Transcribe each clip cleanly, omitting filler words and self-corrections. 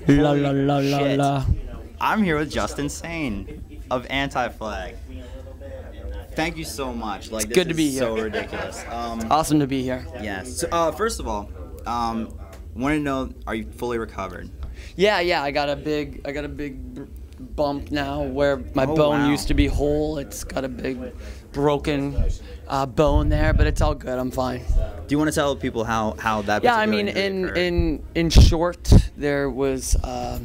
La la la la Shit. la. I'm here with Justin Sane of Anti-Flag. Thank you so much. Like, It's good to be here. So ridiculous. Awesome to be here. Yes. So, first of all, want to know, are you fully recovered? Yeah, I got a big bump now where my bone wow. used to be whole. It's got a big broken bone there, but it's all good. I'm fine. Do you want to tell people how that? Yeah, I mean, in short, there was a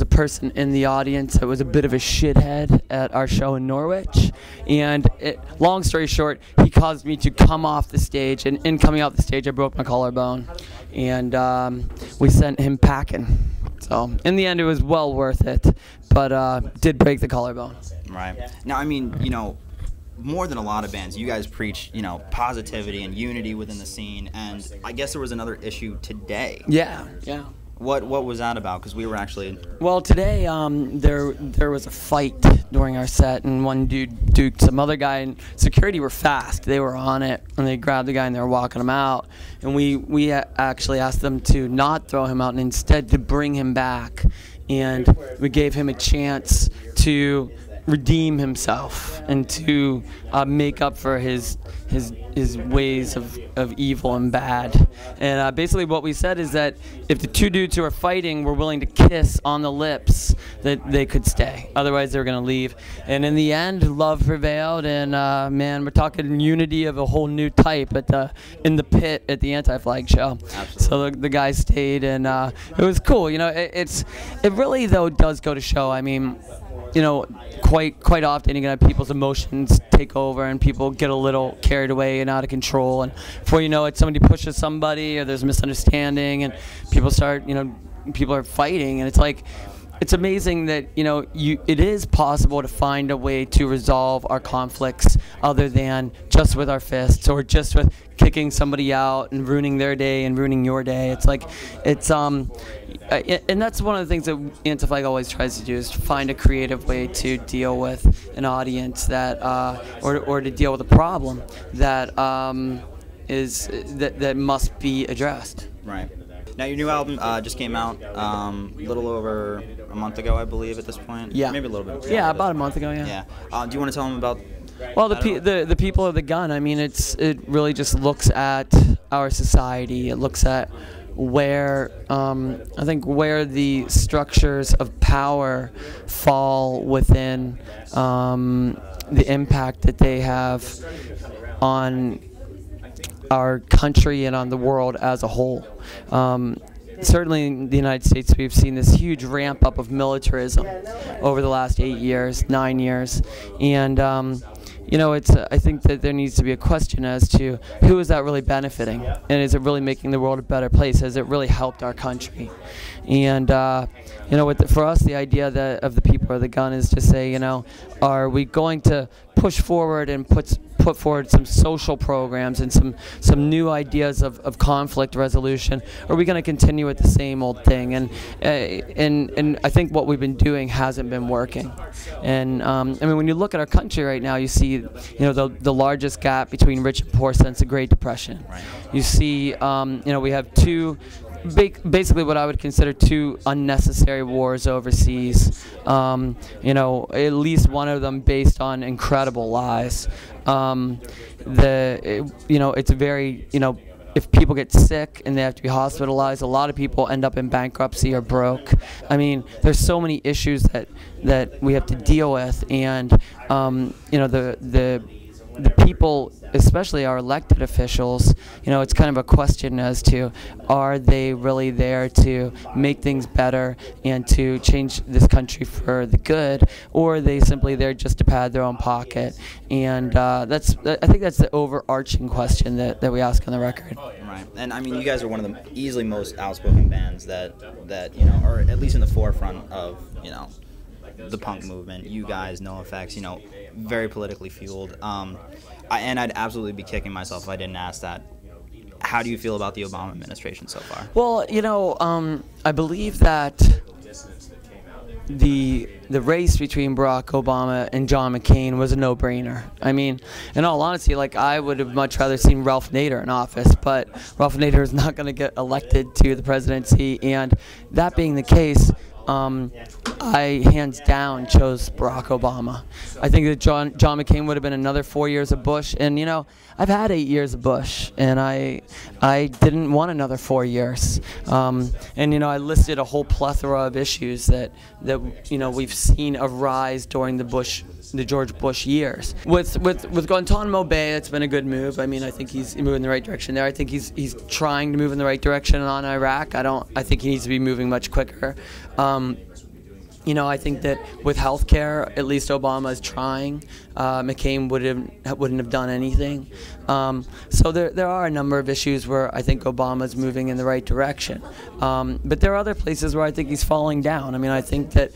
person in the audience that was a bit of a shithead at our show in Norwich, and long story short, he caused me to come off the stage, and in coming off the stage, I broke my collarbone, and we sent him packing. So in the end, it was well worth it, but did break the collarbone. Right. Now, I mean, more than a lot of bands, you guys preach, positivity and unity within the scene, and I guess there was another issue today. Yeah. What was that about? Because we were actually... Well, today there was a fight during our set, and one dude duked some other guy, and security were fast. They were on it, and they grabbed the guy, and they were walking him out. And we actually asked them to not throw him out, and instead to bring him back. And we gave him a chance to redeem himself and to make up for his ways of evil and bad. And basically what we said is that if the two dudes who are fighting were willing to kiss on the lips, that they could stay. Otherwise they were going to leave. And in the end, love prevailed, and man, we're talking unity of a whole new type in the pit at the Anti-Flag show. Absolutely. So the guys stayed, and it was cool. It really though does go to show. I mean, quite often you're gonna have people's emotions take over, and people get a little carried away and out of control, and before you know it, somebody pushes somebody, or there's a misunderstanding, and people start, people are fighting, and it's like, it's amazing that it is possible to find a way to resolve our conflicts other than just with our fists, or just with kicking somebody out and ruining their day and ruining your day. It's like, and that's one of the things that Anti-Flag always tries to do, is to find a creative way to deal with an audience that, or to deal with a problem that that must be addressed. Right. Now, your new album just came out a little over a month ago, I believe, at this point. Yeah. Maybe a little bit. Yeah, about a month ago. Yeah. Yeah. Do you want to tell them about? Well, the people of the gun. I mean, it really just looks at our society. It looks at where I think where the structures of power fall within the impact that they have on our country and on the world as a whole. Certainly in the United States, we've seen this huge ramp up of militarism over the last 8 years, 9 years, and I think that there needs to be a question as to who is that really benefiting, and is it really making the world a better place? Has it really helped our country? And for us, the idea of the people of the gun is to say, are we going to push forward and put forward some social programs and some new ideas of conflict resolution? Or are we going to continue with the same old thing? And I think what we've been doing hasn't been working. And I mean, when you look at our country right now, you see the largest gap between rich and poor since the Great Depression. Right. You see, we have basically what I would consider two unnecessary wars overseas. At least one of them based on incredible lies. It's very, if people get sick and they have to be hospitalized, a lot of people end up in bankruptcy or broke. I mean, there's so many issues that we have to deal with, and the people, especially our elected officials, it's kind of a question as to, are they really there to make things better and to change this country for the good, or are they simply there just to pad their own pocket? And I think that's the overarching question that we ask on the record. Right. And I mean, you guys are one of the easily most outspoken bands that are at least in the forefront of the punk movement. You guys, NoFX, very politically fueled. And I'd absolutely be kicking myself if I didn't ask that. How do you feel about the Obama administration so far? Well, I believe that the race between Barack Obama and John McCain was a no-brainer. I mean, in all honesty, like, I would have much rather seen Ralph Nader in office, but Ralph Nader is not going to get elected to the presidency, and that being the case, I hands down chose Barack Obama. I think that John McCain would have been another 4 years of Bush, and you know, I've had 8 years of Bush, and I didn't want another 4 years. And you know, I listed a whole plethora of issues that you know, we've seen arise during the George Bush years. With Guantanamo Bay, it's been a good move. I mean, I think he's moving in the right direction there. I think he's trying to move in the right direction on Iraq. I think he needs to be moving much quicker. You know, I think that with healthcare, at least Obama is trying. McCain wouldn't have done anything. So there are a number of issues where I think Obama's moving in the right direction. But there are other places where I think he's falling down. I mean, I think that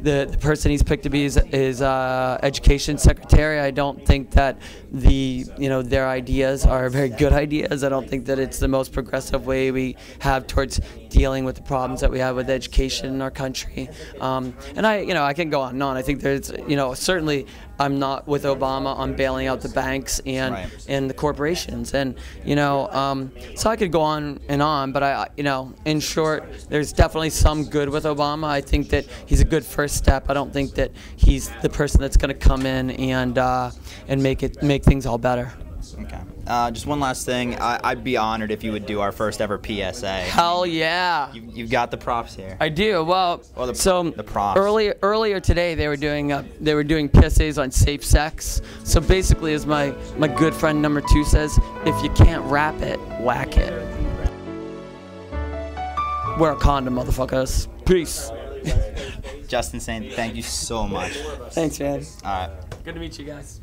the person he's picked to be his education secretary, I don't think that their ideas are very good ideas. I don't think that it's the most progressive way we have towards dealing with the problems that we have with education in our country. And I can go on and on. I think there's, certainly I'm not with Obama on bailing out the banks and the corporations, and so I could go on and on, but in short, there's definitely some good with Obama. I think that he's a good first step. I don't think that he's the person that's going to come in and make things all better. Okay. Just one last thing. I'd be honored if you would do our first ever PSA. Hell yeah! You've got the props here. I do. Well, the props. Earlier today they were doing PSAs on safe sex. So basically, as my good friend number 2 says, if you can't rap it, whack it. Wear a condom, motherfuckers. Peace. Justin Sane, thank you so much. Thanks, man. All right. Good to meet you guys.